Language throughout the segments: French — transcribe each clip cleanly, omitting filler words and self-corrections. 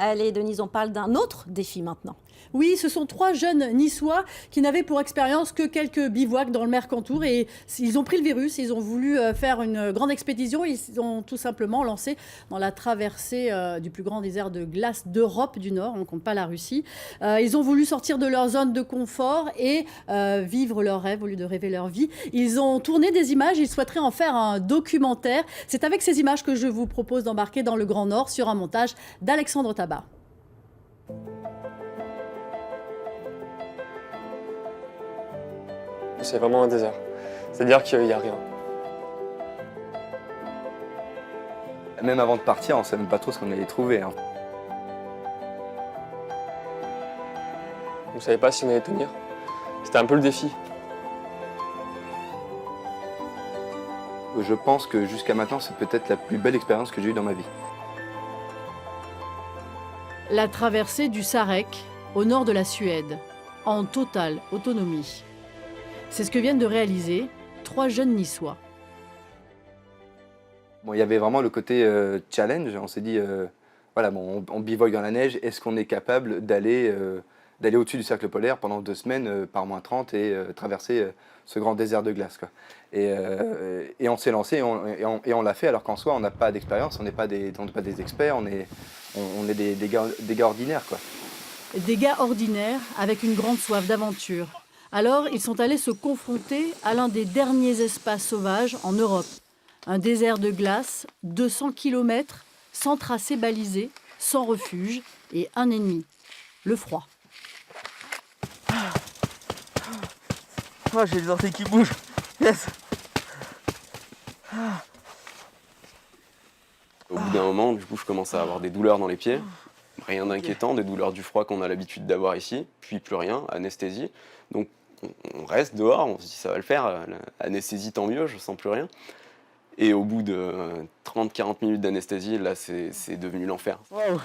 Allez, Denise, on parle d'un autre défi maintenant. Oui, ce sont 3 jeunes niçois qui n'avaient pour expérience que quelques bivouacs dans le Mercantour et ils ont pris le virus, ils ont voulu faire une grande expédition, ils ont tout simplement lancé dans la traversée du plus grand désert de glace d'Europe du Nord, on ne compte pas la Russie. Ils ont voulu sortir de leur zone de confort et vivre leur rêve au lieu de rêver leur vie. Ils ont tourné des images, ils souhaiteraient en faire un documentaire. C'est avec ces images que je vous propose d'embarquer dans le Grand Nord sur un montage d'Alexandre Tabar. C'est vraiment un désert. C'est-à-dire qu'il n'y a rien. Même avant de partir, on ne savait même pas trop ce qu'on allait trouver. Hein. On ne savait pas si on allait tenir. C'était un peu le défi. Je pense que jusqu'à maintenant, c'est peut-être la plus belle expérience que j'ai eue dans ma vie. La traversée du Sarek, au nord de la Suède, en totale autonomie. C'est ce que viennent de réaliser 3 jeunes Niçois. Bon, il y avait vraiment le côté challenge. On s'est dit, voilà, bon, on bivouac dans la neige. Est-ce qu'on est capable d'aller au-dessus du cercle polaire pendant 2 semaines par -30 et traverser ce grand désert de glace, quoi. Et on s'est lancé et on l'a fait alors qu'en soi, on n'a pas d'expérience, on n'est pas des experts, on est des gars ordinaires, quoi. Des gars ordinaires avec une grande soif d'aventure. Alors, ils sont allés se confronter à l'un des derniers espaces sauvages en Europe. Un désert de glace, 200 km, sans tracé balisé, sans refuge et un ennemi, le froid. Oh, j'ai les orteils qui bougent. Yes. Au bout d'un moment, du coup, je commence à avoir des douleurs dans les pieds. Rien d'inquiétant, des douleurs du froid qu'on a l'habitude d'avoir ici. Puis plus rien, anesthésie. Donc on reste dehors, on se dit ça va le faire. Anesthésie, tant mieux, je sens plus rien. Et au bout de 30-40 minutes d'anesthésie, là, c'est devenu l'enfer. Waouh.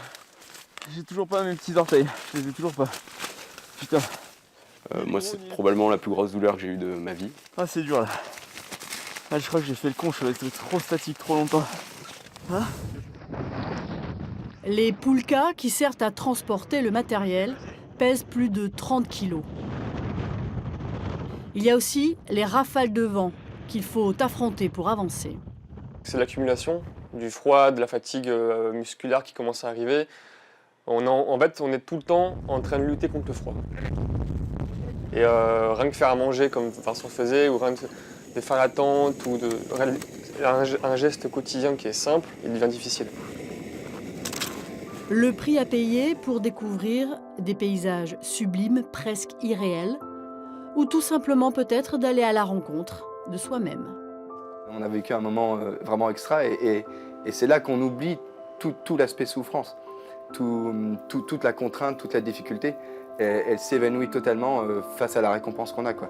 J'ai toujours pas mes petits orteils. Je les ai toujours pas. Putain. Moi, c'est probablement la plus grosse douleur que j'ai eue de ma vie. Ah, c'est dur là. Ah, je crois que j'ai fait le con, je suis resté trop statique trop longtemps. Hein? Les poulkas, qui servent à transporter le matériel, pèsent plus de 30 kilos. Il y a aussi les rafales de vent qu'il faut affronter pour avancer. C'est l'accumulation du froid, de la fatigue musculaire qui commence à arriver. En fait, on est tout le temps en train de lutter contre le froid. Et rien que faire à manger comme Vincent faisait, ou rien de faire la tente, ou un geste quotidien qui est simple, il devient difficile. Le prix à payer pour découvrir des paysages sublimes, presque irréels, ou tout simplement peut-être d'aller à la rencontre de soi-même. On a vécu un moment vraiment extra et c'est là qu'on oublie tout l'aspect souffrance, toute la contrainte, toute la difficulté. Elle s'évanouit totalement face à la récompense qu'on a, quoi.